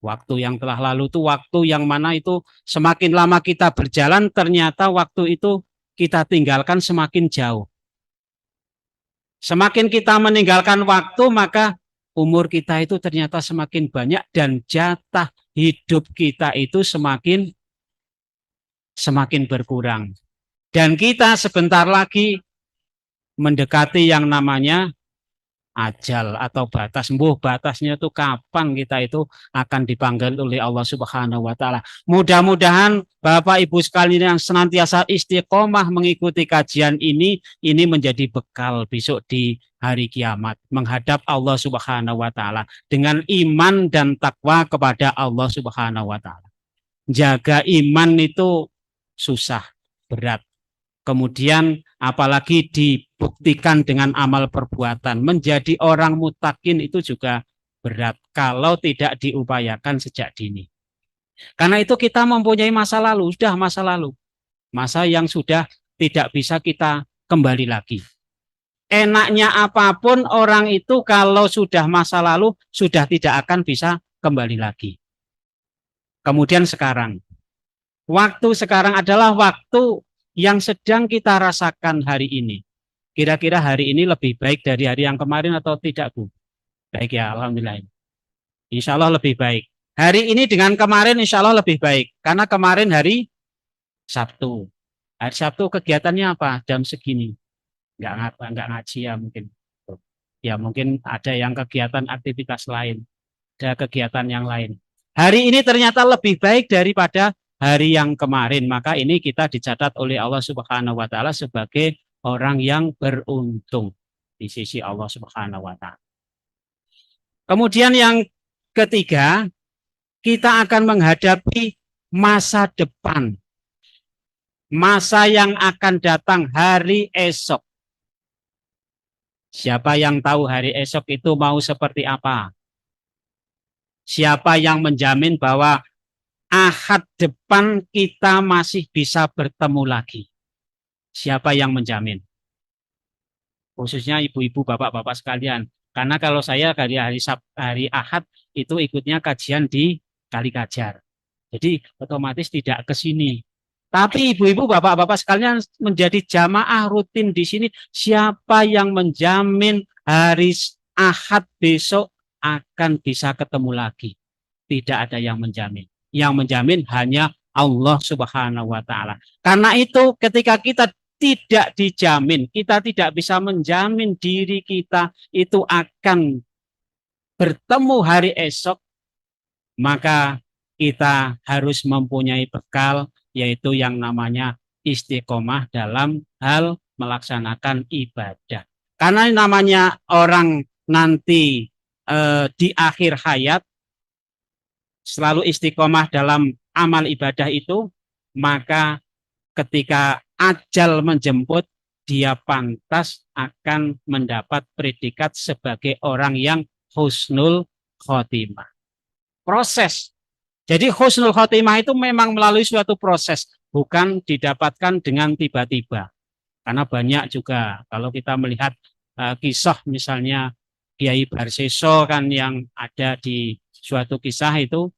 Waktu yang telah lalu itu waktu yang mana itu semakin lama kita berjalan, ternyata waktu itu kita tinggalkan semakin jauh. Semakin kita meninggalkan waktu, maka umur kita itu ternyata semakin banyak dan jatah hidup kita itu semakin berkurang. Dan kita sebentar lagi mendekati yang namanya ajal atau batas. Batasnya itu kapan kita itu akan dipanggil oleh Allah Subhanahu wa taala. Mudah-mudahan Bapak Ibu sekalian yang senantiasa istiqomah mengikuti kajian ini menjadi bekal besok di hari kiamat menghadap Allah Subhanahu wa taala dengan iman dan takwa kepada Allah Subhanahu wa taala. Jaga iman itu susah, berat. Kemudian apalagi dibuktikan dengan amal perbuatan. Menjadi orang mutakin itu juga berat kalau tidak diupayakan sejak dini. Karena itu kita mempunyai masa lalu, sudah masa lalu. Masa yang sudah tidak bisa kita kembali lagi. Enaknya apapun orang itu kalau sudah masa lalu sudah tidak akan bisa kembali lagi. Kemudian sekarang. Waktu sekarang adalah waktu yang sedang kita rasakan hari ini. Kira-kira hari ini lebih baik dari hari yang kemarin atau tidak, Bu? Baik ya, alhamdulillah. Insya Allah lebih baik. Hari ini dengan kemarin insya Allah lebih baik. Karena kemarin hari Sabtu. Hari Sabtu kegiatannya apa? Jam segini. Nggak ngaji ya mungkin. Ya mungkin ada yang kegiatan aktivitas lain. Ada kegiatan yang lain. Hari ini ternyata lebih baik daripada hari yang kemarin. Maka ini kita dicatat oleh Allah Subhanahu wa taala sebagai orang yang beruntung di sisi Allah Subhanahu wa taala. Kemudian yang ketiga, kita akan menghadapi masa depan. Masa yang akan datang hari esok. Siapa yang tahu hari esok itu mau seperti apa? Siapa yang menjamin bahwa Ahad depan kita masih bisa bertemu lagi? Siapa yang menjamin? Khususnya ibu-ibu, bapak-bapak sekalian. Karena kalau saya hari Ahad itu ikutnya kajian di Kalikajar. Jadi otomatis tidak ke sini. Tapi ibu-ibu, bapak-bapak sekalian menjadi jamaah rutin di sini. Siapa yang menjamin hari Ahad besok akan bisa ketemu lagi? Tidak ada yang menjamin. Yang menjamin hanya Allah Subhanahu wa taala. Karena itu ketika kita tidak dijamin, kita tidak bisa menjamin diri kita itu akan bertemu hari esok, maka kita harus mempunyai bekal, yaitu yang namanya istiqomah dalam hal melaksanakan ibadah. Karena namanya orang nanti di akhir hayat selalu istiqomah dalam amal ibadah itu, maka ketika ajal menjemput, dia pantas akan mendapat predikat sebagai orang yang husnul khotimah. Proses. Jadi husnul khotimah itu memang melalui suatu proses, bukan didapatkan dengan tiba-tiba. Karena banyak juga kalau kita melihat kisah misalnya Kiai Barseso kan yang ada di suatu kisah itu,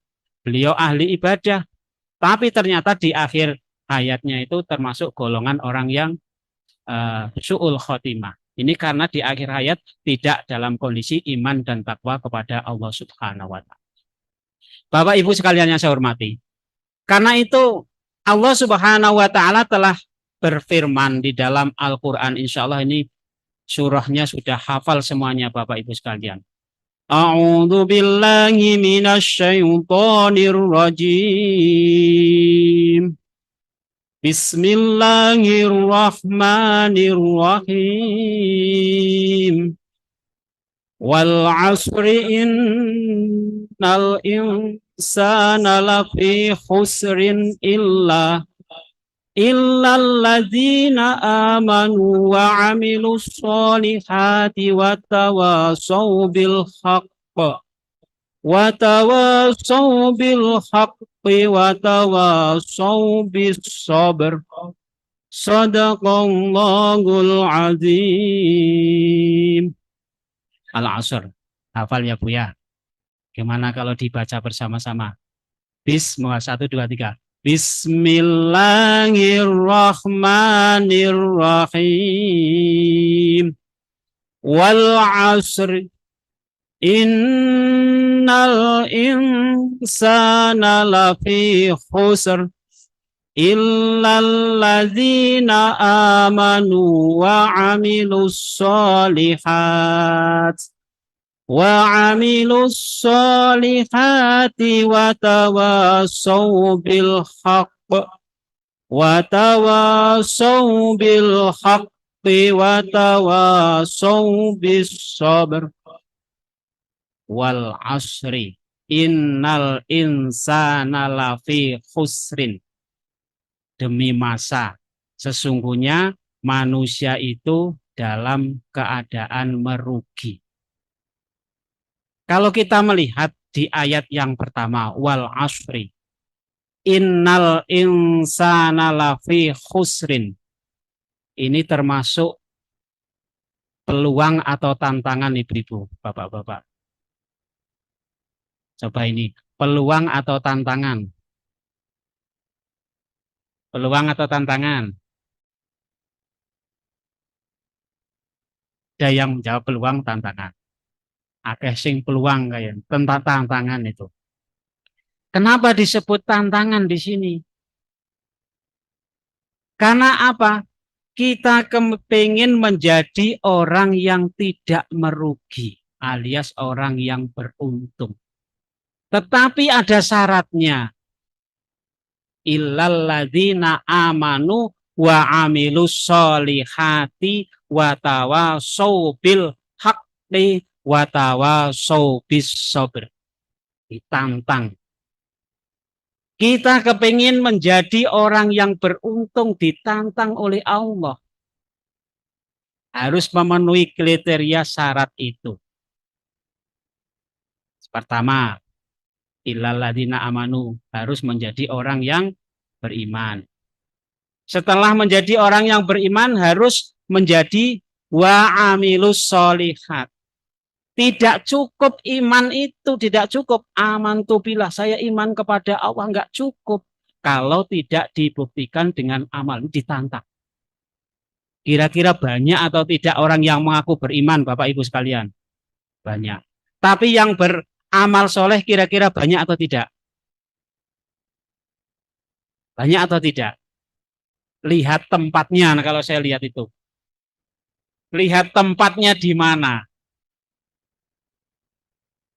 beliau ahli ibadah, tapi ternyata di akhir hayatnya itu termasuk golongan orang yang su'ul khotimah. Ini karena di akhir hayat tidak dalam kondisi iman dan takwa kepada Allah Subhanahu wa taala. Bapak Ibu sekalian yang saya hormati. Karena itu Allah Subhanahu wa taala telah berfirman di dalam Al-Qur'an, insyaallah ini surahnya sudah hafal semuanya Bapak Ibu sekalian. A'udzu billahi minasy syaithanir rajim. Bismillahirrahmanirrahim. Wal 'asri innal insana lafi khusrin illalladzina amanu wa 'amilus solihati wa tawasaw bil haqq wa tawasaw bil haqqi wa tawasaw bis sabr. Shadaqallahul azim. Al-Asr. Hafal ya Bu ya. Gimana kalau dibaca bersama-sama? Bismillah, 1, 2, 3. Bismillahirrahmanirrahim. Wal asri innal insana lafi khusr illalladzina amanu wa amilus solihat wa tawasaw bil haqq wa tawasaw bil haqqi wa tawasaw bis sabr wal asri innal insana lafi khusrin. Demi masa, sesungguhnya manusia itu dalam keadaan merugi. Kalau kita melihat di ayat yang pertama, wal asri, innal insana lafi khusrin. Ini termasuk peluang atau tantangan ibu-ibu, bapak-bapak. Coba ini, peluang atau tantangan? Peluang atau tantangan? Ada yang menjawab peluang, tantangan. Akeh sing peluang kayak tentang tantangan itu. Kenapa disebut tantangan di sini? Karena apa? Kita kepingin menjadi orang yang tidak merugi, alias orang yang beruntung. Tetapi ada syaratnya. Illalladzina amanu wa amilus solihati wa tawasaw bil haqqi wa tawasaw bis sabr. Ditantang. Kita kepingin menjadi orang yang beruntung, ditantang oleh Allah. Harus memenuhi kriteria syarat itu. Pertama, illalladzina amanu, harus menjadi orang yang beriman. Setelah menjadi orang yang beriman, harus menjadi wa amilus solihat. Tidak cukup iman itu, tidak cukup amantu billah, saya iman kepada Allah, enggak cukup kalau tidak dibuktikan dengan amal, ditantang. Kira-kira banyak atau tidak orang yang mengaku beriman, Bapak Ibu sekalian? Banyak. Tapi yang beramal soleh kira-kira banyak atau tidak? Banyak atau tidak? Lihat tempatnya, nah kalau saya lihat itu. Lihat tempatnya di mana.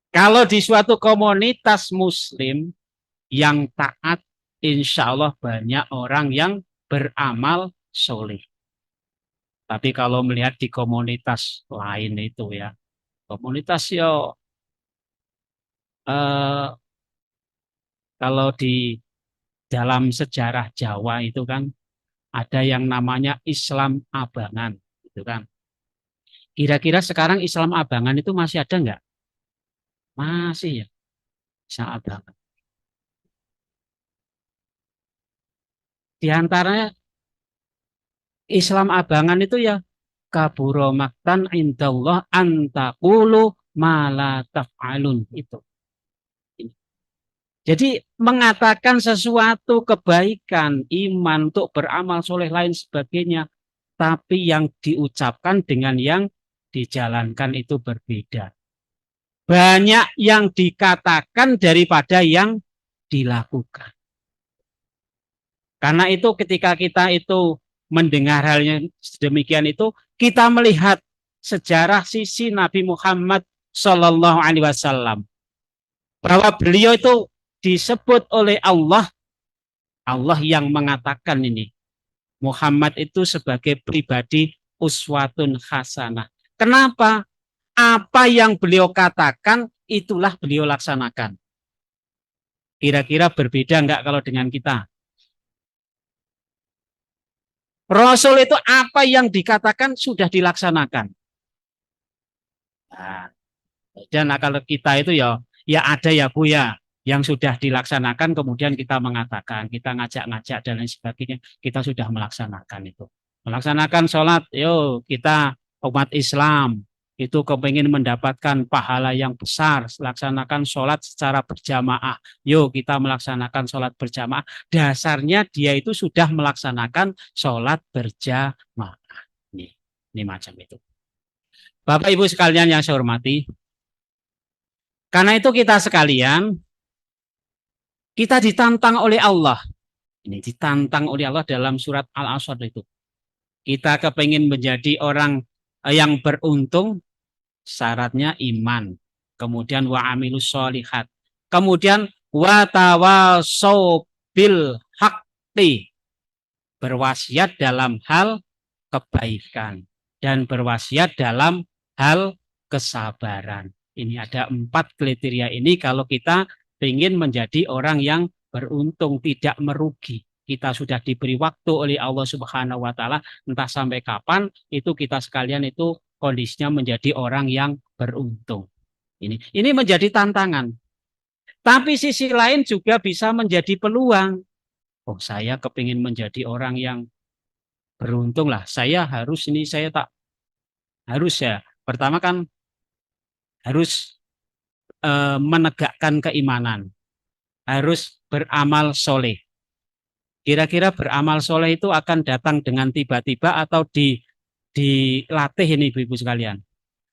Kalau di suatu komunitas muslim yang taat, insya Allah banyak orang yang beramal soleh. Tapi kalau melihat di komunitas lain itu ya, komunitas kalau di dalam sejarah Jawa itu kan ada yang namanya Islam Abangan, gitu kan. Kira-kira sekarang Islam Abangan itu masih ada nggak? Masih ya, Islam Abangan. Di antaranya Islam Abangan itu ya kaburo maktan indallah antakulu mala taf'alun itu. Jadi mengatakan sesuatu kebaikan, iman untuk beramal soleh lain sebagainya, tapi yang diucapkan dengan yang dijalankan itu berbeda. Banyak yang dikatakan daripada yang dilakukan. Karena itu ketika kita itu mendengar halnya demikian itu, kita melihat sejarah sisi Nabi Muhammad Shallallahu Alaihi Wasallam bahwa beliau itu disebut oleh Allah, Allah yang mengatakan ini Muhammad itu sebagai pribadi uswatun hasanah. Kenapa? Apa yang beliau katakan itulah beliau laksanakan. Kira-kira berbeda enggak kalau dengan kita? Rasul itu apa yang dikatakan sudah dilaksanakan. Nah, dan kalau kita itu ya ada ya Bu ya, yang sudah dilaksanakan kemudian kita mengatakan, kita ngajak-ngajak dan lain sebagainya, kita sudah melaksanakan itu. Melaksanakan sholat, yuk kita umat Islam, itu kepingin mendapatkan pahala yang besar, laksanakan sholat secara berjamaah. Yuk kita melaksanakan sholat berjamaah. Dasarnya dia itu sudah melaksanakan sholat berjamaah. Ini macam itu. Bapak Ibu sekalian yang saya hormati, karena itu kita sekalian, kita ditantang oleh Allah. Ini ditantang oleh Allah dalam surat Al-Asr itu. Kita kepingin menjadi orang yang beruntung, syaratnya iman. Kemudian wa amilus sholihat. Kemudian wa tawasau bil haqqi. Berwasiat dalam hal kebaikan. Dan berwasiat dalam hal kesabaran. Ini ada 4 kriteria ini kalau kita ingin menjadi orang yang beruntung, tidak merugi. Kita sudah diberi waktu oleh Allah Subhanahu wa taala, entah sampai kapan itu kita sekalian itu kondisinya menjadi orang yang beruntung. Ini menjadi tantangan. Tapi sisi lain juga bisa menjadi peluang. Oh, saya kepingin menjadi orang yang beruntung lah. Saya harus saya tak harus ya. Pertama kan harus menegakkan keimanan, harus beramal soleh. Kira-kira beramal soleh itu akan datang dengan tiba-tiba atau dilatih ini ibu-ibu sekalian?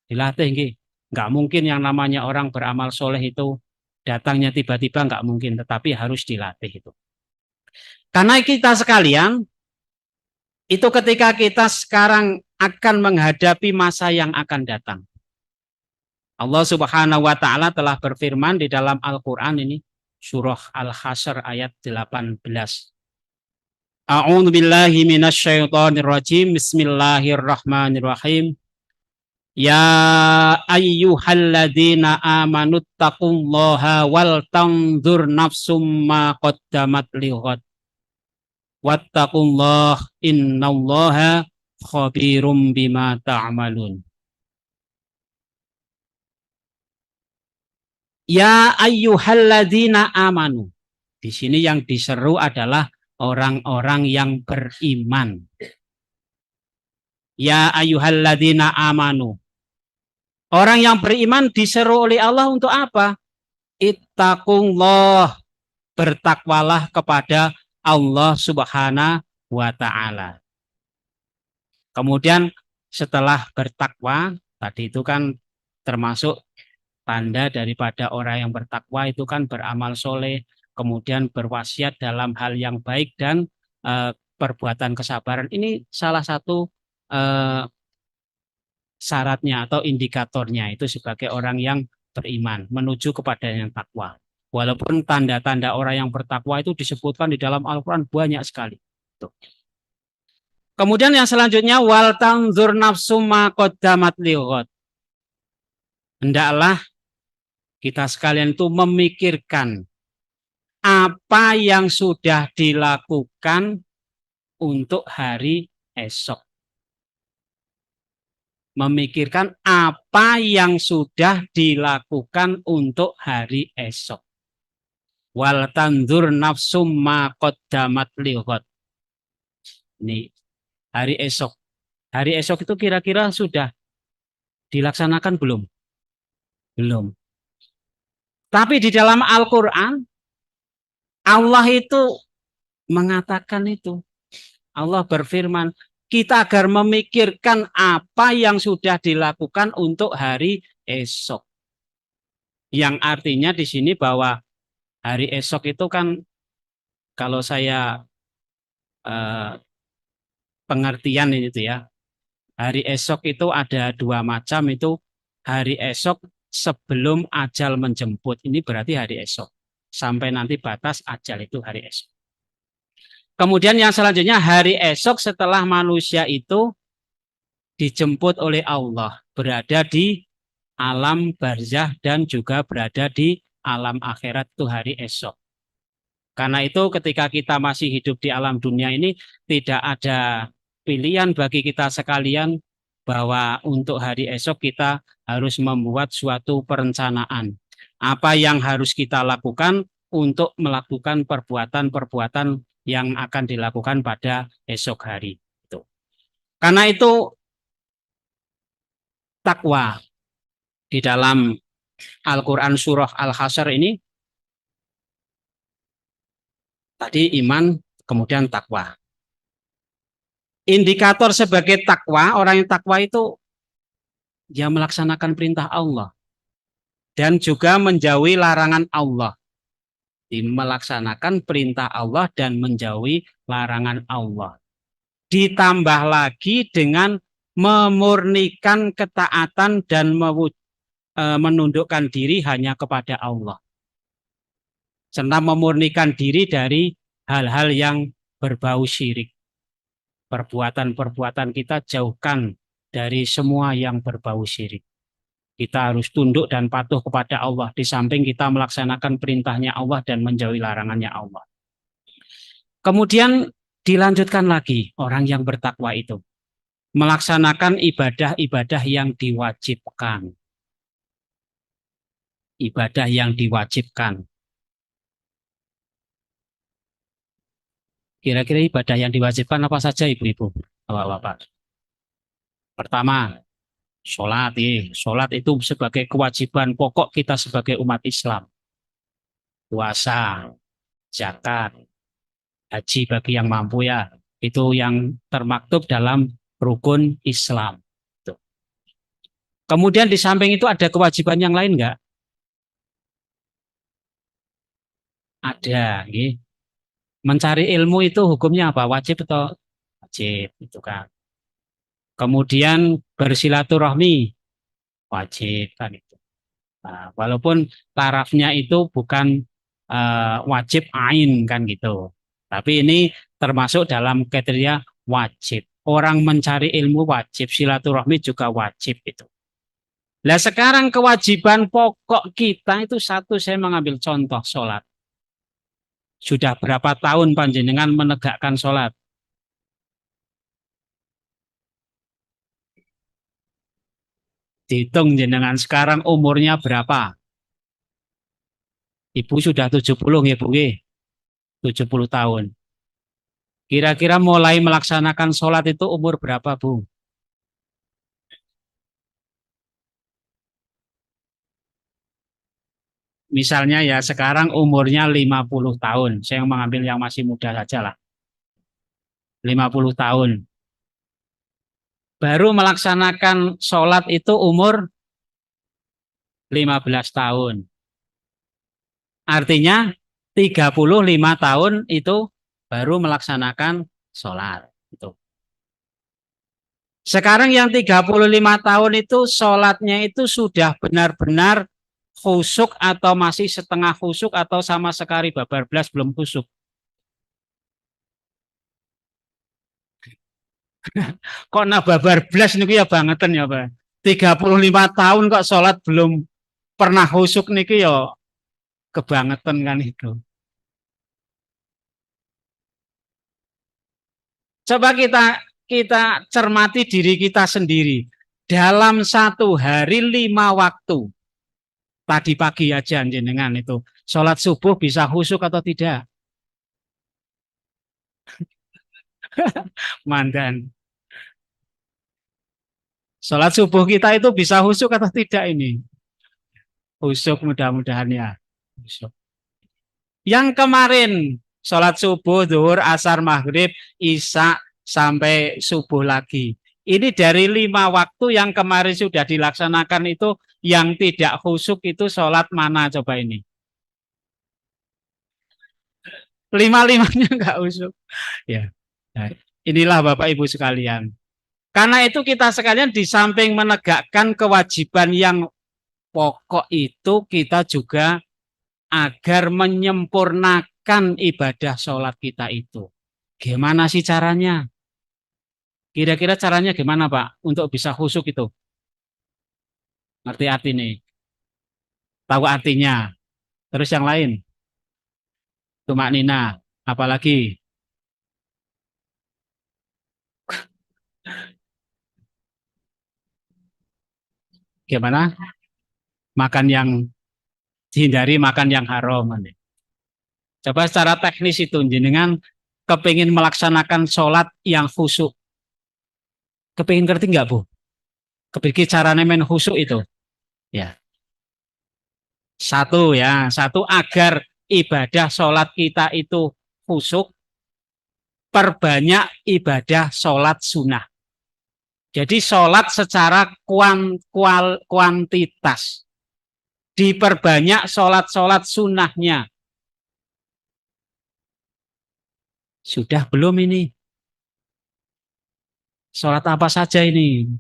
Dilatih nggih. Nggak mungkin yang namanya orang beramal soleh itu datangnya tiba-tiba, nggak mungkin, tetapi harus dilatih itu. Karena kita sekalian, itu ketika kita sekarang akan menghadapi masa yang akan datang. Allah Subhanahu wa taala telah berfirman di dalam Al-Qur'an ini, surah Al-Hasyr ayat 18. A'udzu billahi minasyaitonir rajim. Bismillahirrahmanirrahim. Ya ayyuhalladzina amanu taqullaha wal tanzur nafsum ma qaddamat lighad. Wattaqullah innallaha khabirum bima ta'malun. Ya ayyuhalladzina amanu. Di sini yang diseru adalah orang-orang yang beriman. Ya ayyuhalladzina amanu. Orang yang beriman diseru oleh Allah untuk apa? Ittaqullah. Bertakwalah kepada Allah Subhanahu wa taala. Kemudian setelah bertakwa, tadi itu kan termasuk tanda daripada orang yang bertakwa itu kan beramal soleh, kemudian berwasiat dalam hal yang baik dan perbuatan kesabaran. Ini salah satu syaratnya atau indikatornya itu sebagai orang yang beriman menuju kepada yang takwa. Walaupun tanda-tanda orang yang bertakwa itu disebutkan di dalam Al-Quran banyak sekali. Tuh. Kemudian yang selanjutnya wal tanzur nafsum ma qaddamat lighad. Hendaklah kita sekalian itu memikirkan apa yang sudah dilakukan untuk hari esok. Memikirkan apa yang sudah dilakukan untuk hari esok. Wal tanzur nafsum ma qaddamat lighad. Ini hari esok. Hari esok itu kira-kira sudah dilaksanakan belum? Belum. Tapi di dalam Al-Quran, Allah itu mengatakan itu. Allah berfirman, kita agar memikirkan apa yang sudah dilakukan untuk hari esok. Yang artinya di sini bahwa hari esok itu kan kalau saya pengertian itu ya. Hari esok itu ada 2 macam itu. Hari esok sebelum ajal menjemput. Ini berarti hari esok. Sampai nanti batas ajal itu hari esok. Kemudian yang selanjutnya hari esok setelah manusia itu dijemput oleh Allah. Berada di alam barzah dan juga berada di alam akhirat itu hari esok. Karena itu ketika kita masih hidup di alam dunia ini tidak ada pilihan bagi kita sekalian bahwa untuk hari esok kita harus membuat suatu perencanaan. Apa yang harus kita lakukan untuk melakukan perbuatan-perbuatan yang akan dilakukan pada esok hari. Karena itu takwa. Di dalam Al-Quran surah Al-Hasyr ini, tadi iman, kemudian takwa. Indikator sebagai takwa, orang yang takwa itu dia melaksanakan perintah Allah dan juga menjauhi larangan Allah. Melaksanakan perintah Allah dan menjauhi larangan Allah. Ditambah lagi dengan memurnikan ketaatan dan menundukkan diri hanya kepada Allah. Serta memurnikan diri dari hal-hal yang berbau syirik. Perbuatan-perbuatan kita jauhkan dari semua yang berbau syirik. Kita harus tunduk dan patuh kepada Allah. Di samping kita melaksanakan perintahnya Allah dan menjauhi larangannya Allah. Kemudian dilanjutkan lagi orang yang bertakwa itu. Melaksanakan ibadah-ibadah yang diwajibkan. Ibadah yang diwajibkan. Kira-kira ibadah yang diwajibkan apa saja ibu-ibu, bapak-bapak? Pertama, sholat. Sholat itu sebagai kewajiban pokok kita sebagai umat Islam. Puasa, zakat, haji bagi yang mampu ya. Itu yang termaktub dalam rukun Islam. Kemudian di samping itu ada kewajiban yang lain enggak? Ada. Mencari ilmu itu hukumnya apa? Wajib atau wajib? Itu kan. Kemudian bersilaturahmi wajib kan itu. Nah, walaupun tarafnya itu bukan wajib ain kan gitu. Tapi ini termasuk dalam kriteria wajib. Orang mencari ilmu wajib, silaturahmi juga wajib itu. Nah sekarang kewajiban pokok kita itu satu, saya mengambil contoh sholat. Sudah berapa tahun panjenengan menegakkan sholat? Dihitung jenengan sekarang umurnya berapa? Ibu sudah 70 ya Bu, 70 tahun. Kira-kira mulai melaksanakan sholat itu umur berapa Bu? Misalnya ya sekarang umurnya 50 tahun. Saya mengambil yang masih muda saja lah. 50 tahun. Baru melaksanakan sholat itu umur 15 tahun. Artinya 35 tahun itu baru melaksanakan sholat. Sekarang yang 35 tahun itu sholatnya itu sudah benar-benar khusyuk atau masih setengah khusyuk atau sama sekali bablas belum khusyuk. Kok babar blas niki ya bangetan ya Pak. 35 tahun kok sholat belum pernah khusyuk niki ya kebangetan kan itu. Coba kita cermati diri kita sendiri. Dalam satu hari 5 waktu. Tadi pagi aja jenengan itu. Sholat subuh bisa khusyuk atau tidak? Mandan. Sholat subuh kita itu bisa khusyuk atau tidak ini? Khusyuk mudah-mudahan ya. Khusyuk. Yang kemarin sholat subuh, zuhur, asar, maghrib, isya sampai subuh lagi. Ini dari 5 waktu yang kemarin sudah dilaksanakan itu yang tidak khusyuk itu sholat mana coba ini? 5-5-nya enggak khusyuk. Ya. Nah, inilah Bapak Ibu sekalian. Karena itu kita sekalian di samping menegakkan kewajiban yang pokok itu kita juga agar menyempurnakan ibadah sholat kita itu. Gimana sih caranya? Kira-kira caranya gimana Pak untuk bisa khusyuk itu? Ngerti arti nih? Tahu artinya. Terus yang lain? Tumak nina. Apalagi? Gimana? Makan yang dihindari makan yang haram. Coba secara teknis itu jenengan kepingin melaksanakan sholat yang khusyuk. Kepingin ngerti nggak Bu? Kepiye carane men khusyuk itu? Ya, satu ya, satu agar ibadah sholat kita itu khusyuk, perbanyak ibadah sholat sunnah. Jadi sholat secara kuantitas, diperbanyak sholat-sholat sunnahnya. Sudah belum ini? Sholat apa saja ini?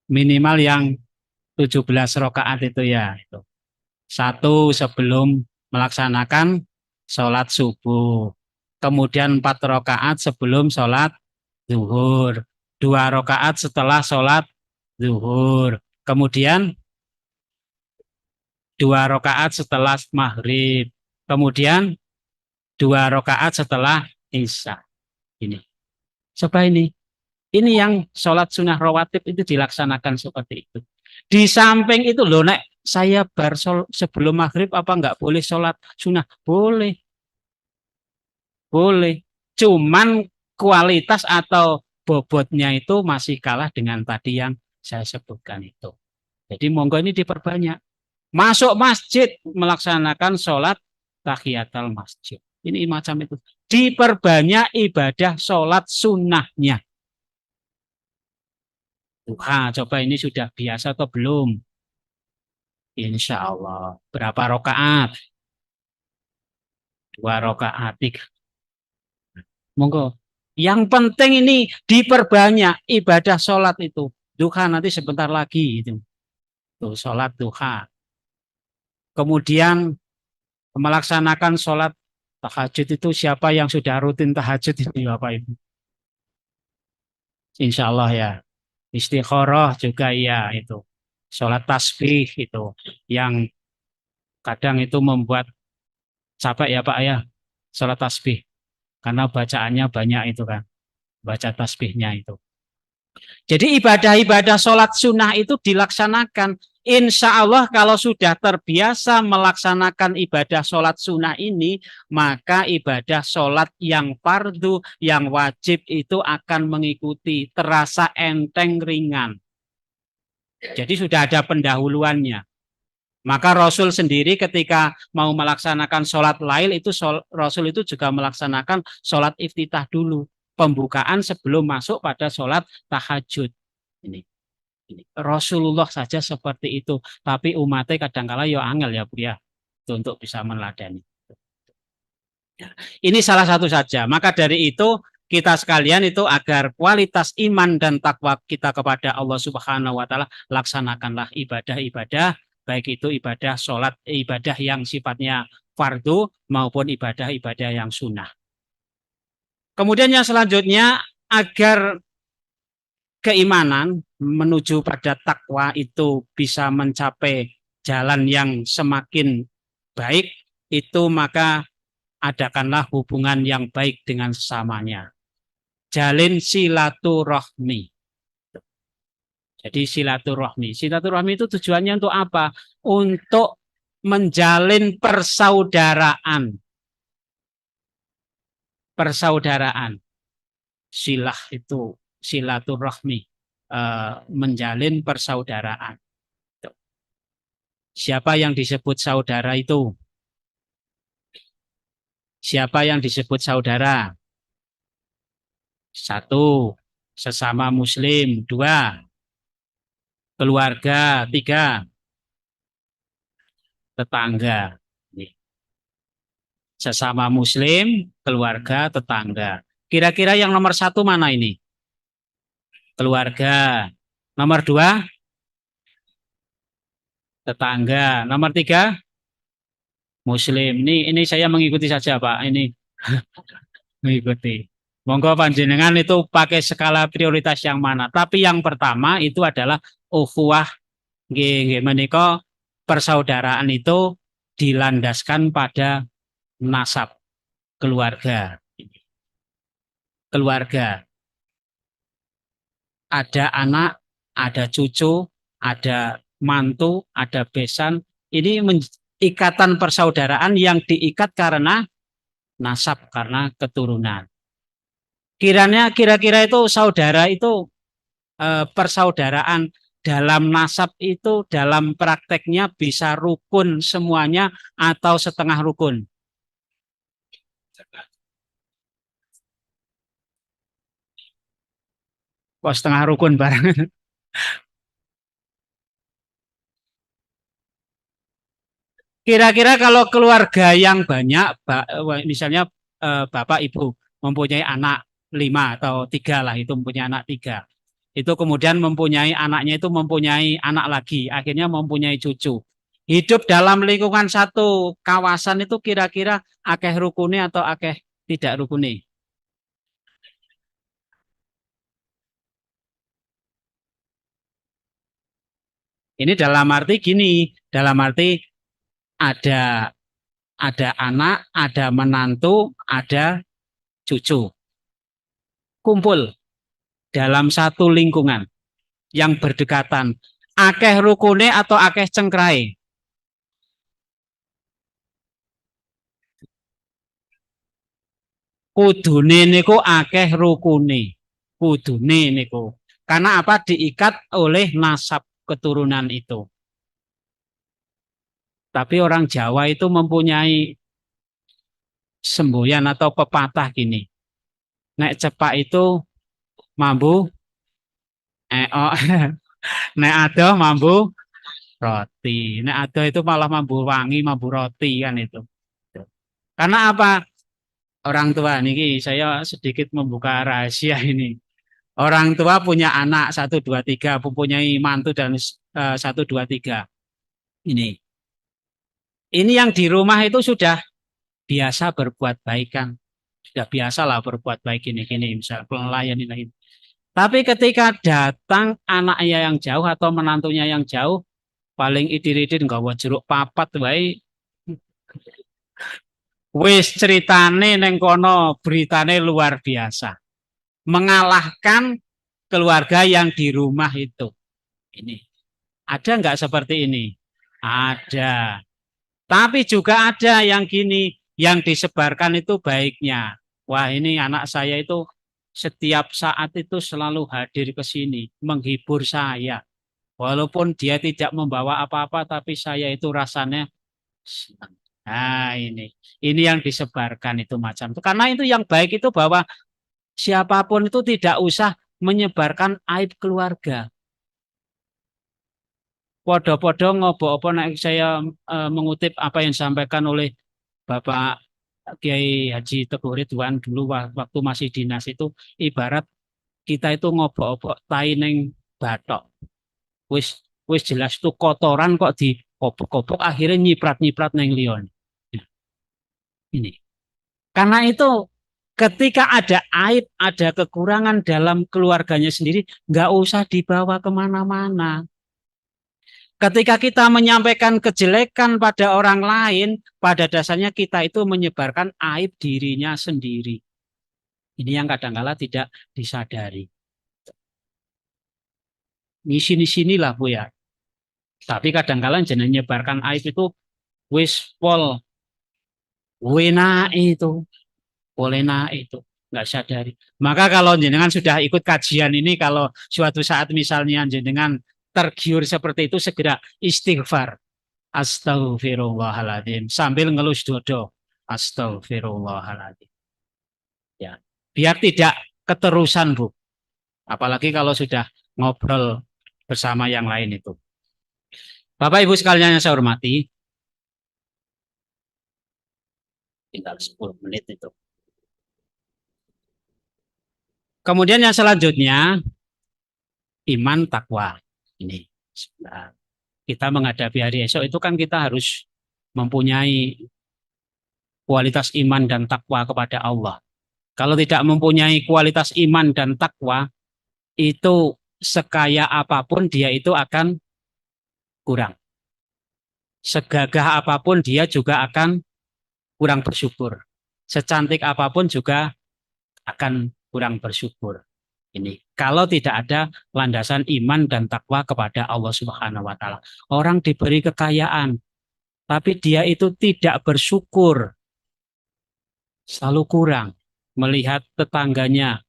Minimal yang 17 rakaat itu ya. Itu. Satu sebelum melaksanakan sholat subuh. Kemudian 4 rakaat sebelum sholat zuhur. 2 rakaat setelah sholat zuhur. Kemudian 2 rakaat setelah maghrib. Kemudian 2 rakaat setelah isya. Ini. Coba ini. Ini yang sholat sunnah rawatib itu dilaksanakan seperti itu. Di samping itu loh, Nek, saya sebelum maghrib apa nggak boleh sholat sunnah? Boleh, boleh. Cuman kualitas atau bobotnya itu masih kalah dengan tadi yang saya sebutkan itu. Jadi monggo ini diperbanyak. Masuk masjid melaksanakan sholat tahiyatul masjid. Ini macam itu. Diperbanyak ibadah sholat sunnahnya. Duha, coba ini sudah biasa atau belum? Insya Allah. Berapa rokaat? 2 rokaat, 3. Monggo. Yang penting ini diperbanyak ibadah sholat itu. Duha nanti sebentar lagi itu. Tuh, sholat duha. Kemudian melaksanakan sholat tahajud itu siapa yang sudah rutin tahajud ini Bapak Ibu? Insya Allah ya. Istikharah juga iya itu. Sholat tasbih itu. Yang kadang itu membuat capek ya Pak ya. Sholat tasbih. Karena bacaannya banyak itu kan. Baca tasbihnya itu. Jadi ibadah-ibadah sholat sunnah itu dilaksanakan. Insya Allah kalau sudah terbiasa melaksanakan ibadah sholat sunnah ini, maka ibadah sholat yang fardu, yang wajib itu akan mengikuti, terasa enteng ringan. Jadi sudah ada pendahuluannya. Maka Rasul sendiri ketika mau melaksanakan sholat lail itu Rasul itu juga melaksanakan sholat iftitah dulu. Pembukaan sebelum masuk pada sholat tahajud. Ini. Rasulullah saja seperti itu. Tapi umatnya kadang-kala ya angel ya Bu ya. Untuk bisa meneladani. Ini salah satu saja. Maka dari itu kita sekalian itu agar kualitas iman dan takwa kita kepada Allah Subhanahu wa taala, laksanakanlah ibadah-ibadah, baik itu ibadah sholat, ibadah yang sifatnya fardu maupun ibadah-ibadah yang sunnah. Kemudian yang selanjutnya, agar keimanan menuju pada takwa itu bisa mencapai jalan yang semakin baik, itu maka adakanlah hubungan yang baik dengan sesamanya. Jalin silaturahmi. Jadi silaturahmi. Silaturahmi itu tujuannya untuk apa? Untuk menjalin persaudaraan. Persaudaraan. Silah itu silaturahmi. Menjalin persaudaraan. Siapa yang disebut saudara itu? Siapa yang disebut saudara? 1, sesama muslim. 2, keluarga. 3, tetangga. Sesama muslim, keluarga, tetangga. Kira-kira yang nomor 1 mana ini? Keluarga. Nomor 2, tetangga. Nomor 3, muslim. Ini saya mengikuti saja Pak. Ini mengikuti. Monggo panjenengan itu pakai skala prioritas yang mana. Tapi yang pertama itu adalah ukhuwah. Menika persaudaraan itu dilandaskan pada nasab keluarga. Keluarga. Ada anak, ada cucu, ada mantu, ada besan. Ini ikatan persaudaraan yang diikat karena nasab, karena keturunan. Kira-kira itu saudara itu persaudaraan dalam nasab itu dalam prakteknya bisa rukun semuanya atau setengah rukun? Kok setengah rukun barang? Kira-kira kalau keluarga yang banyak, misalnya bapak ibu mempunyai anak lima atau tiga lah, itu mempunyai anak tiga. Itu kemudian mempunyai anaknya itu mempunyai anak lagi, akhirnya mempunyai cucu. Hidup dalam lingkungan satu kawasan itu kira-kira akeh rukuni atau akeh tidak rukuni. Ini dalam arti gini, dalam arti ada ada anak, ada menantu, ada cucu. Kumpul dalam satu lingkungan yang berdekatan. Akeh rukune atau akeh cengkrai. Kudune niku akeh rukune. Kudune niku. Karena apa? Diikat oleh nasab keturunan itu. Tapi orang Jawa itu mempunyai semboyan atau pepatah gini. Nek cepak itu mambu, oh, nek ado mambu roti. Nek ado itu malah mambu wangi, mambu roti kan itu. Karena apa? Orang tua niki saya sedikit membuka rahasia ini. Orang tua punya anak satu dua tiga, mempunyai mantu dan satu dua tiga. Ini yang di rumah itu sudah biasa berbuat baik kan, sudah biasa lah berbuat baik ini misal pelayan ini. Tapi ketika datang anaknya yang jauh atau menantunya yang jauh, paling idir-idir nggawa jeruk papat wae, wis ceritane neng kono beritane luar biasa, mengalahkan keluarga yang di rumah itu. Ini ada nggak seperti ini? Ada. Tapi juga ada yang gini, yang disebarkan itu baiknya. Wah, ini anak saya itu setiap saat itu selalu hadir ke sini, menghibur saya. Walaupun dia tidak membawa apa-apa, tapi saya itu rasanya senang. Nah, ini yang disebarkan itu macam itu. Karena itu yang baik itu bahwa siapapun itu tidak usah menyebarkan aib keluarga. Podo-podo ngobok apa nek saya mengutip apa yang disampaikan oleh Bapak Kiai Haji Teguh Ridwan dulu waktu masih dinas itu ibarat kita itu ngobok-obok tai ning batok. Wis wis jelas itu kotoran kok di kopok-kopok akhirnya nyiprat-nyiprat neng lion. Nah, ini. Karena itu ketika ada aib, ada kekurangan dalam keluarganya sendiri, nggak usah dibawa kemana-mana. Ketika kita menyampaikan kejelekan pada orang lain, pada dasarnya kita itu menyebarkan aib dirinya sendiri. Ini yang kadang-kala tidak disadari. Di sini-sinilah Bu ya. Tapi kadang-kala jeneng menyebarkan aib itu wis pol wena itu, polena itu nggak sadari. Maka kalau jenengan sudah ikut kajian ini, kalau suatu saat misalnya jenengan tergiur seperti itu, segera istighfar. Astagfirullahaladzim. Sambil ngelus dodo. Astagfirullahaladzim. Ya. Biar tidak keterusan, Bu. Apalagi kalau sudah ngobrol bersama yang lain itu. Bapak Ibu sekalian yang saya hormati, tinggal 10 menit itu. Kemudian yang selanjutnya, iman takwa. Ini. Kita menghadapi hari esok itu kan kita harus mempunyai kualitas iman dan takwa kepada Allah. Kalau tidak mempunyai kualitas iman dan takwa, itu sekaya apapun dia itu akan kurang. Segagah apapun dia juga akan kurang bersyukur. Secantik apapun juga akan kurang bersyukur. Ini kalau tidak ada landasan iman dan takwa kepada Allah Subhanahu wa taala. Orang diberi kekayaan, tapi dia itu tidak bersyukur, selalu kurang melihat tetangganya.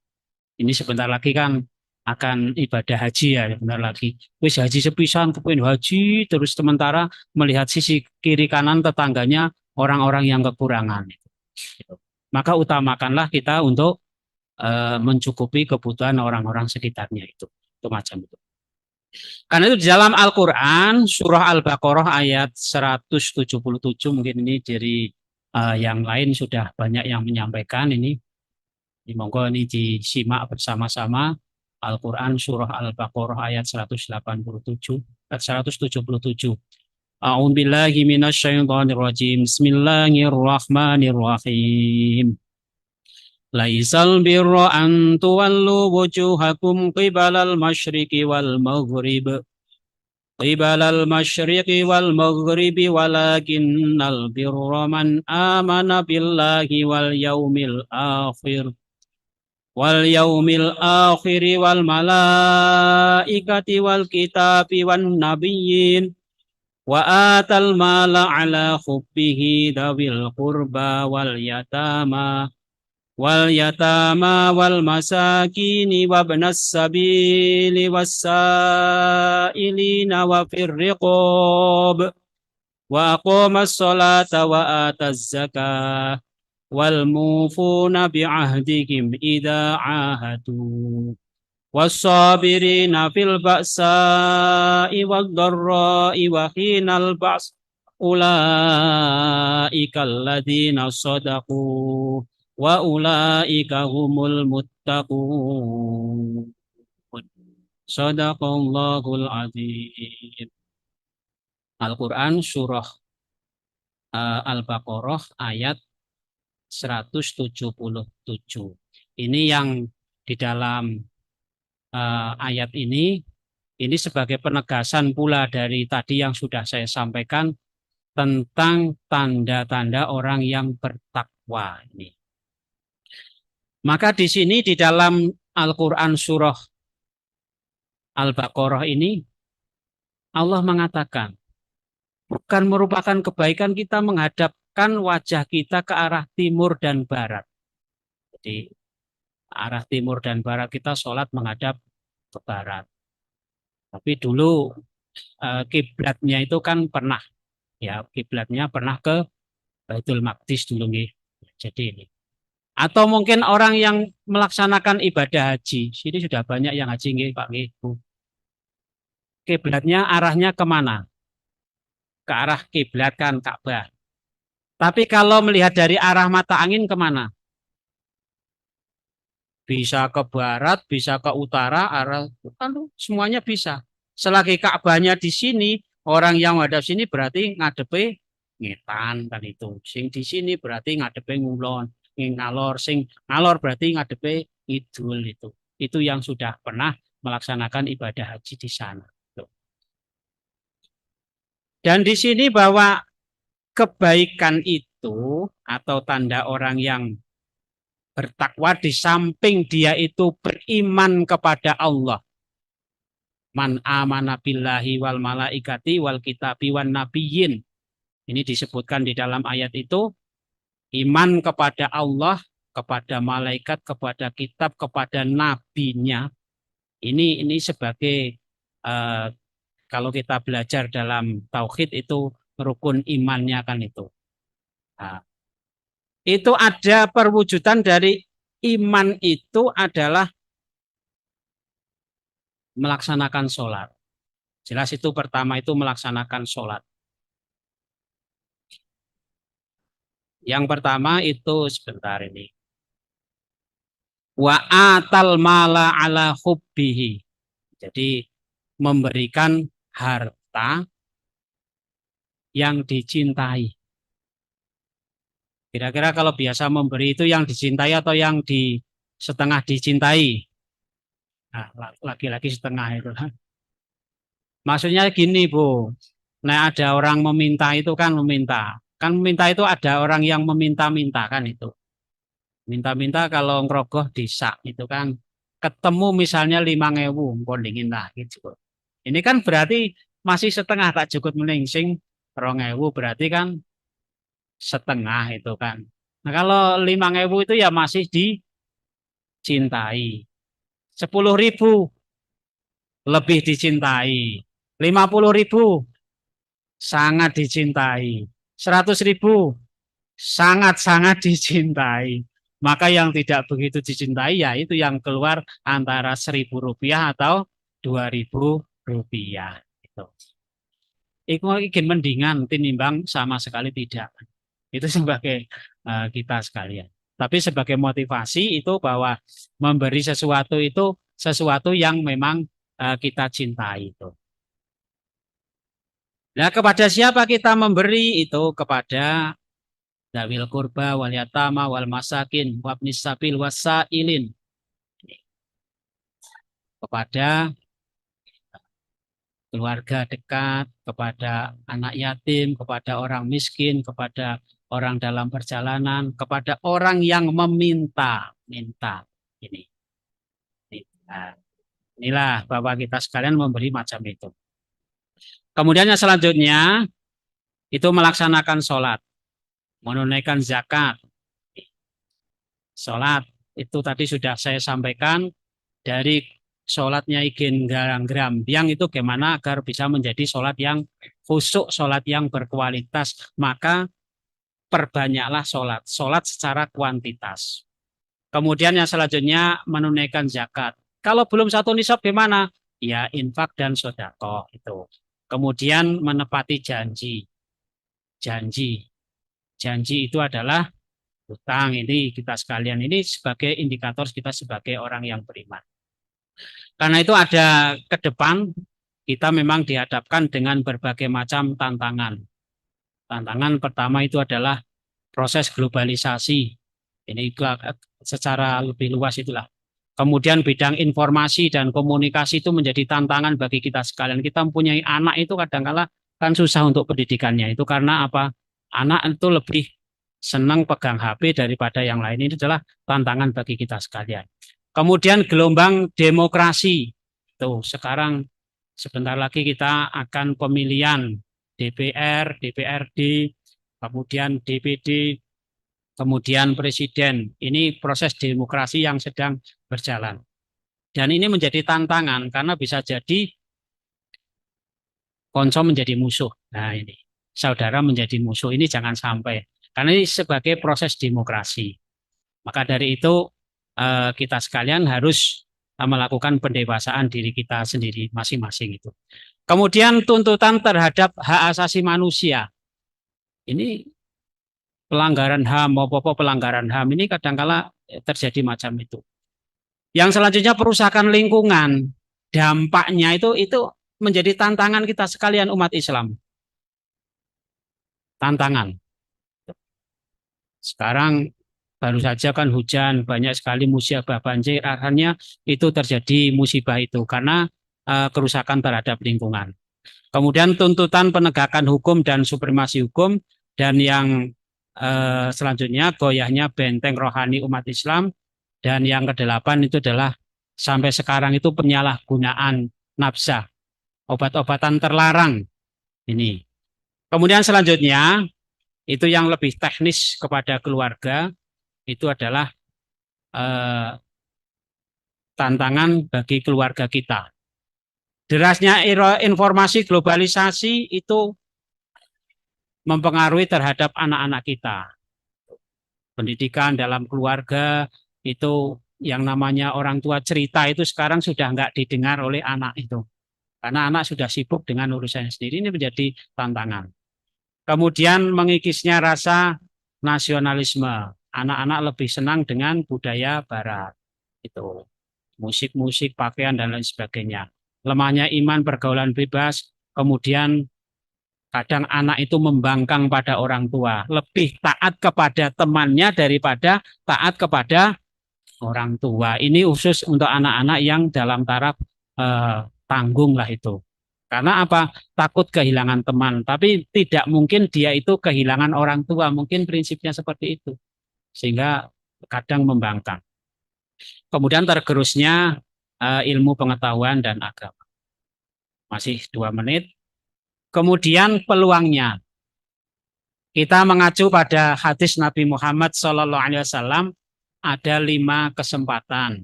Ini sebentar lagi kan akan ibadah haji ya benar lagi. Wis haji sepisan kepengin haji terus sementara melihat sisi kiri kanan tetangganya orang-orang yang kekurangan. Gitu. Maka utamakanlah kita untuk mencukupi kebutuhan orang-orang sekitarnya itu macam itu. Karena itu di dalam Al-Quran surah Al-Baqarah ayat 177 mungkin ini dari yang lain sudah banyak yang menyampaikan ini. Monggo ini disimak bersama-sama Al-Quran surah Al-Baqarah ayat 187 177. A'udzubillahi minasyaitonirrajim. Bismillahirrahmanirrahim. Laisal birra an tuwallu wujuhakum qibalal masyriqi wal maghrib. Qibalal masyriqi wal maghribi walakinnal birra man amana billahi wal yaumil akhir wal malaikati wal kitabi wan nabiyyin wa atal mala ala hubbihi dawil qurba wal yatama wal masakini wabnas sabili wassailina wa firriqab wa aqamas salata wa ataz zakah wal mufuna bi'ahdihim idza ahadu was-sabirina fil ba'sa'i wad-dharra'i wa hinal ba's ulaika alladzina shadaqu wa ulaika humul muttaqun. Shadaqallahul azim. Al-Quran surah Al-Baqarah ayat 177. Ini yang di dalam ayat ini sebagai penegasan pula dari tadi yang sudah saya sampaikan tentang tanda-tanda orang yang bertakwa ini. Maka di sini di dalam Al-Quran surah Al-Baqarah ini Allah mengatakan bukan merupakan kebaikan kita menghadapkan wajah kita ke arah timur dan barat. Jadi arah timur dan barat kita sholat menghadap ke barat. Tapi dulu kiblatnya itu kan pernah ya kiblatnya pernah ke Baitul Maqdis dulu nih. Jadi ini. Atau mungkin orang yang melaksanakan ibadah haji. Sini sudah banyak yang haji nggih Pak nggih Bu. Kiblatnya arahnya kemana? Ke arah kiblat kan Ka'bah. Tapi kalau melihat dari arah mata angin kemana? Bisa ke barat, bisa ke utara, arah kan semuanya bisa. Selagi Ka'bahnya di sini, orang yang hadap sini berarti ngadepe ngetan kan itu. Sing di sini berarti ngadepe ngulon, ngalor, sing ngalor berarti ngadepe ngidul itu. Itu yang sudah pernah melaksanakan ibadah haji di sana. Dan di sini bahwa kebaikan itu atau tanda orang yang bertakwa di samping dia itu beriman kepada Allah. Man amana billahi wal malaikati wal kitabi wan nabiyyin. Ini disebutkan di dalam ayat itu iman kepada Allah, kepada malaikat, kepada kitab, kepada nabinya. Ini sebagai kalau kita belajar dalam tauhid itu rukun imannya kan itu. Nah, itu ada perwujudan dari iman itu adalah melaksanakan sholat. Jelas itu pertama itu melaksanakan sholat. Yang pertama itu sebentar ini. Wa atal mala ala hubbihi. Jadi memberikan harta yang dicintai. Kira-kira kalau biasa memberi itu yang dicintai atau yang di setengah dicintai? Nah, lagi-lagi setengah itu. Maksudnya gini, Bu. Nah, ada orang meminta itu kan meminta. Kan meminta itu ada orang yang meminta-minta kan itu. Minta-minta kalau ngerogoh disak itu kan ketemu misalnya 5.000 kondingin lah gitu. Ini kan berarti masih setengah tak cukup meningsing 2.000 berarti kan setengah itu kan. Nah, kalau 5.000 itu ya masih dicintai. 10.000 lebih dicintai. 50.000 sangat dicintai. 100.000 sangat-sangat dicintai. Maka yang tidak begitu dicintai ya itu yang keluar antara Rp1.000 atau Rp2.000. Itu. Iku ingin mendingan tinimbang sama sekali tidak. Itu sebagai kita sekalian. Tapi sebagai motivasi itu bahwa memberi sesuatu itu sesuatu yang memang kita cintai itu. Nah, kepada siapa kita memberi itu kepada dawil kurba wal yatama wal masakin wabnis sabil wasailin, kepada keluarga dekat, kepada anak yatim, kepada orang miskin, kepada orang dalam perjalanan, kepada orang yang minta ini. Nah, inilah Bapak kita sekalian memberi macam itu. Kemudian yang selanjutnya itu melaksanakan sholat, menunaikan zakat. Sholat itu tadi sudah saya sampaikan, dari sholatnya izin garang-gerambiang itu gimana agar bisa menjadi sholat yang khusyuk, sholat yang berkualitas. Maka perbanyaklah sholat, sholat secara kuantitas. Kemudian yang selanjutnya menunaikan zakat. Kalau belum satu nisab gimana? Ya infak dan sedekah itu. Kemudian menepati janji. Janji itu adalah hutang. Ini kita sekalian ini sebagai indikator kita sebagai orang yang beriman. Karena itu ada ke depan kita memang dihadapkan dengan berbagai macam tantangan. Tantangan pertama itu adalah proses globalisasi. Ini secara lebih luas itulah. Kemudian bidang informasi dan komunikasi itu menjadi tantangan bagi kita sekalian. Kita mempunyai anak itu kadang-kala kan susah untuk pendidikannya. Itu karena apa? Anak itu lebih senang pegang HP daripada yang lain. Ini adalah tantangan bagi kita sekalian. Kemudian gelombang demokrasi. Tuh, sekarang sebentar lagi kita akan pemilihan DPR, DPRD, kemudian DPD, kemudian presiden. Ini proses demokrasi yang sedang berjalan. Dan ini menjadi tantangan karena bisa jadi konco menjadi musuh. Nah ini, saudara menjadi musuh. Ini jangan sampai. Karena ini sebagai proses demokrasi. Maka dari itu kita sekalian harus melakukan pendewasaan diri kita sendiri masing-masing itu. Kemudian tuntutan terhadap hak asasi manusia. Ini pelanggaran HAM, apa pelanggaran HAM ini kadangkala terjadi macam itu. Yang selanjutnya perusakan lingkungan, dampaknya itu menjadi tantangan kita sekalian umat Islam. Tantangan. Sekarang baru saja kan hujan, banyak sekali musibah banjir, akhirnya itu terjadi musibah itu karena kerusakan terhadap lingkungan. Kemudian tuntutan penegakan hukum dan supremasi hukum, dan yang selanjutnya goyahnya benteng rohani umat Islam, dan yang kedelapan itu adalah sampai sekarang itu penyalahgunaan nafsa, obat-obatan terlarang ini. Kemudian selanjutnya itu yang lebih teknis kepada keluarga, itu adalah tantangan bagi keluarga kita. Derasnya informasi globalisasi itu mempengaruhi terhadap anak-anak kita. Pendidikan dalam keluarga itu yang namanya orang tua cerita itu sekarang sudah nggak didengar oleh anak itu. Karena anak sudah sibuk dengan urusannya sendiri, ini menjadi tantangan. Kemudian mengikisnya rasa nasionalisme. Anak-anak lebih senang dengan budaya barat. Itu musik-musik, pakaian dan lain sebagainya. Lemahnya iman, pergaulan bebas, kemudian kadang anak itu membangkang pada orang tua, lebih taat kepada temannya daripada taat kepada orang tua. Ini khusus untuk anak-anak yang dalam taraf tanggung lah itu. Karena apa? Takut kehilangan teman. Tapi tidak mungkin dia itu kehilangan orang tua. Mungkin prinsipnya seperti itu. Sehingga kadang membangkang. Kemudian tergerusnya ilmu pengetahuan dan agama. Masih 2 menit. Kemudian peluangnya. Kita mengacu pada hadis Nabi Muhammad SAW, ada 5 kesempatan.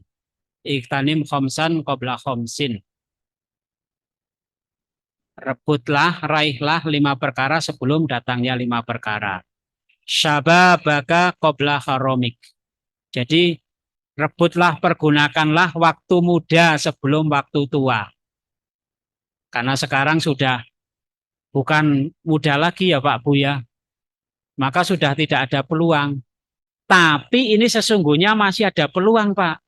Iktanim khomsan qabla khomsin. Rebutlah, raihlah 5 perkara sebelum datangnya 5 perkara. Syababaka qabla haromik. Jadi rebutlah, pergunakanlah waktu muda sebelum waktu tua. Karena sekarang sudah bukan muda lagi ya Pak Bu ya. Maka sudah tidak ada peluang. Tapi ini sesungguhnya masih ada peluang Pak.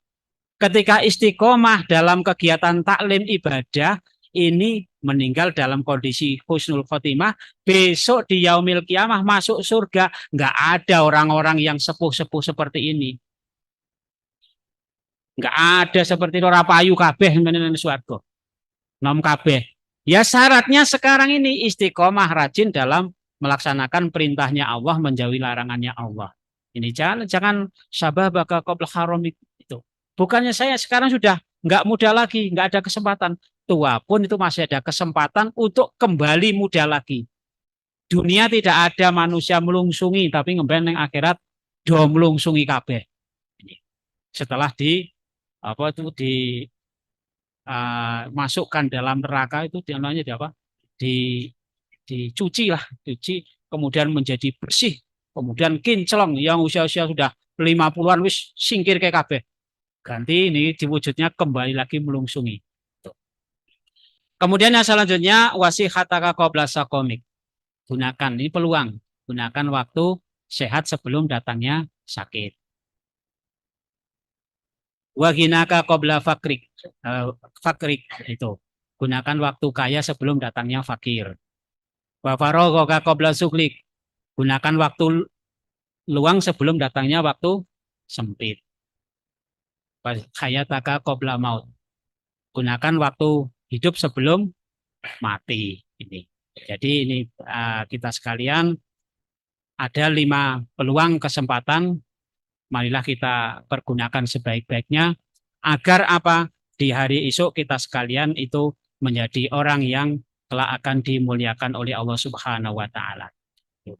Ketika istiqomah dalam kegiatan taklim ibadah, ini meninggal dalam kondisi husnul khotimah, besok di yaumil kiamah masuk surga, nggak ada orang-orang yang sepuh-sepuh seperti ini. Nggak ada seperti itu, ora payu kabeh menenen swarga. Nom kabeh. Ya syaratnya sekarang ini istiqomah rajin dalam melaksanakan perintahnya Allah, menjauhi larangannya Allah. Ini jangan sabah baka qabla haram itu. Bukannya saya sekarang sudah nggak muda lagi, nggak ada kesempatan. Tua pun itu masih ada kesempatan untuk kembali muda lagi. Dunia tidak ada manusia melungsungi, tapi ngemben yang akhirat do melungsungi kabeh. Setelah di apa itu masukkan dalam neraka itu namanya di apa? Di dicuci lah, cuci kemudian menjadi bersih, kemudian kinclong yang usia-usia sudah 50-an wis singkir ke kabeh. Ganti ini diwujudnya kembali lagi melungsungi. Kemudian yang selanjutnya wasihataka qabla sakomik. Gunakan ini peluang, gunakan waktu sehat sebelum datangnya sakit. Waginaka qabla fakrik, fakrik itu. Gunakan waktu kaya sebelum datangnya fakir. Wafarogoka qabla suklik. Gunakan waktu luang sebelum datangnya waktu sempit. Hayataka qabla maut. Gunakan waktu hidup sebelum mati. Ini. Jadi ini kita sekalian ada 5 peluang kesempatan. Marilah kita pergunakan sebaik-baiknya agar apa? Di hari esok kita sekalian itu menjadi orang yang kelak akan dimuliakan oleh Allah Subhanahu wa taala.